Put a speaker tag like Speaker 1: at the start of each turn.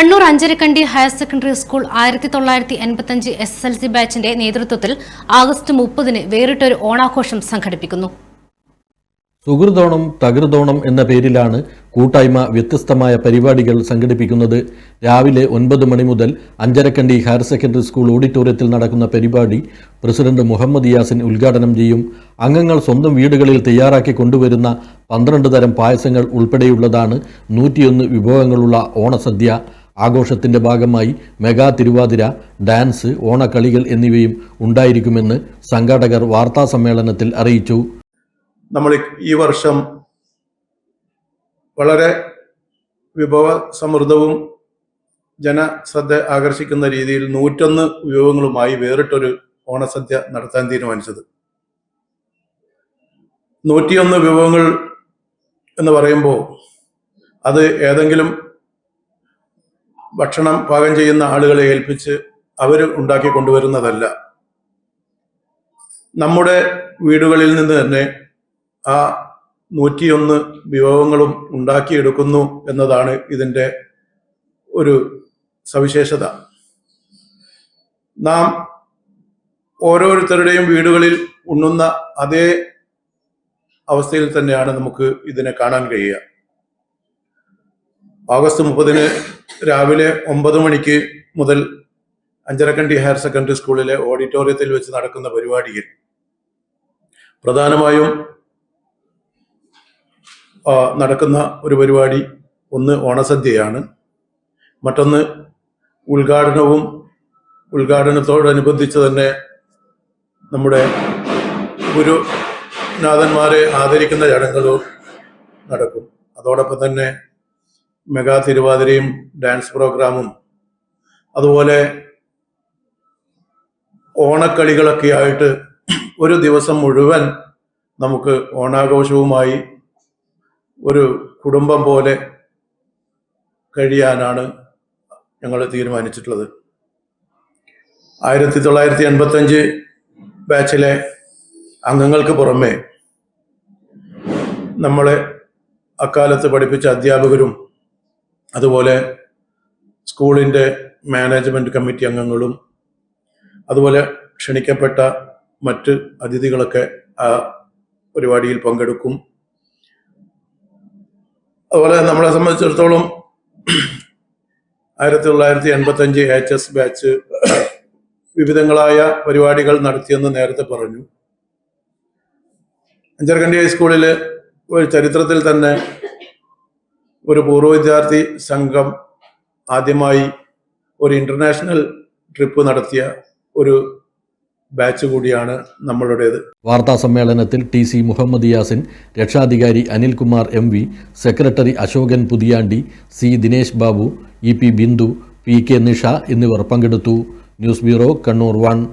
Speaker 1: Kannur Anjarakandy higher secondary school 1985 SSLC ബാച്ചിന്റെ നേതൃത്വത്തിൽ August 30-ന് വേറിട്ടൊരു ഓണാഘോഷം സംഘടിപ്പിക്കുന്നു.
Speaker 2: സുഹൃതോണം തകൃതോണം എന്ന പേരിലാണ് കൂട്ടായ്മ വ്യത്യസ്തമായ പരിപാടികൾ സംഘടിപ്പിക്കുന്നത്. രാവിലെ 9 മണി മുതൽ അഞ്ചരക്കണ്ടി ഹയർ സെക്കൻഡറി സ്കൂൾ ഓഡിറ്റോറിയത്തിൽ നടക്കുന്ന പരിപാടി പ്രസിഡന്റ് മുഹമ്മദ് യാസിൻ ഉദ്ഘാടനം ചെയ്യും. അംഗങ്ങൾ സ്വന്തം വീടുകളിൽ തയ്യാറാക്കി കൊണ്ടുവരുന്ന 12 തരം പായസങ്ങൾ ഉൾപ്പെടെയുള്ളതാണ് 101 വിഭവങ്ങളുള്ള ഓണസദ്യ. ആഘോഷത്തിന്റെ ഭാഗമായി മെഗാ തിരുവാതിര, ഡാൻസ്, ഓണക്കളികൾ എന്നിവയും ഉണ്ടായിരിക്കുമെന്ന് സംഘാടകർ വാർത്താസമ്മേളനത്തിൽ അറിയിച്ചു.
Speaker 3: നമ്മൾ ഈ വർഷം വളരെ വിഭവ സമൃദ്ധവും ജനശ്രദ്ധ ആകർഷിക്കുന്ന രീതിയിൽ 101 വിഭവങ്ങളുമായി വേറിട്ടൊരു ഓണസദ്യ നടത്താൻ തീരുമാനിച്ചത്. 101 വിഭവങ്ങൾ എന്ന് പറയുമ്പോൾ അത് ഏതെങ്കിലും ഭക്ഷണം പാകം ചെയ്യുന്ന ആളുകളെ ഏൽപ്പിച്ച് അവർ ഉണ്ടാക്കി കൊണ്ടുവരുന്നതല്ല. നമ്മുടെ വീടുകളിൽ നിന്ന് തന്നെ ആ 101 വിഭവങ്ങളും ഉണ്ടാക്കിയെടുക്കുന്നു എന്നതാണ് ഇതിൻ്റെ ഒരു സവിശേഷത. നാം ഓരോരുത്തരുടെയും വീടുകളിൽ ഉണ്ണുന്ന അതേ അവസ്ഥയിൽ തന്നെയാണ് നമുക്ക് ഇതിനെ കാണാൻ കഴിയുക. ആഗസ്റ്റ് 30-ന് രാവിലെ 9 മണിക്ക് മുതൽ അഞ്ചരക്കണ്ടി ഹയർ സെക്കൻഡറി സ്കൂളിലെ ഓഡിറ്റോറിയത്തിൽ വെച്ച് നടക്കുന്ന പരിപാടിയിൽ പ്രധാനമായും നടക്കുന്ന ഒരു പരിപാടി ഒന്ന് ഓണസദ്യയാണ്, മറ്റൊന്ന് ഉദ്ഘാടനത്തോടനുബന്ധിച്ച് തന്നെ നമ്മുടെ ഗുരുനാഥന്മാരെ ആദരിക്കുന്ന ചടങ്ങുകളും നടക്കും. അതോടൊപ്പം തന്നെ മെഗാ തിരുവാതിരയും ഡാൻസ് പ്രോഗ്രാമും അതുപോലെ ഓണക്കളികളൊക്കെ ആയിട്ട് ഒരു ദിവസം മുഴുവൻ നമുക്ക് ഓണാഘോഷവുമായി ഒരു കുടുംബം പോലെ കഴിയാനാണ് ഞങ്ങൾ തീരുമാനിച്ചിട്ടുള്ളത്. 1985 ബാച്ചിലെ അംഗങ്ങൾക്ക് പുറമെ നമ്മളെ അക്കാലത്ത് പഠിപ്പിച്ച അധ്യാപകരും അതുപോലെ സ്കൂളിൻ്റെ മാനേജ്മെൻറ്റ് കമ്മിറ്റി അംഗങ്ങളും അതുപോലെ ക്ഷണിക്കപ്പെട്ട മറ്റ് അതിഥികളൊക്കെ ആ പരിപാടിയിൽ പങ്കെടുക്കും. അതുപോലെ നമ്മളെ സംബന്ധിച്ചിടത്തോളം 1985 HS ബാച്ച് വിവിധങ്ങളായ പരിപാടികൾ നടത്തിയെന്ന് നേരത്തെ പറഞ്ഞു. അഞ്ചരക്കണ്ടി ഹൈസ്കൂളിൽ ഒരു ചരിത്രത്തിൽ തന്നെ ഒരു പൂർവ്വ വിദ്യാർത്ഥി സംഘം ആദ്യമായി ഒരു ഇന്റർനാഷണൽ ട്രിപ്പ് നടത്തിയ ഒരു ബാച്ച് കൂടിയാണ് നമ്മളുടേത്.
Speaker 2: വാർത്താ സമ്മേളനത്തിൽ TC മുഹമ്മദ് യാസിൻ, രക്ഷാധികാരി Anilkumar MV, secretary Ashokan Puthiyandi, C Dinesh Babu, EP Bindu, PK Nisha എന്നിവർ പങ്കെടുത്തു. News bureau, Kannur 1.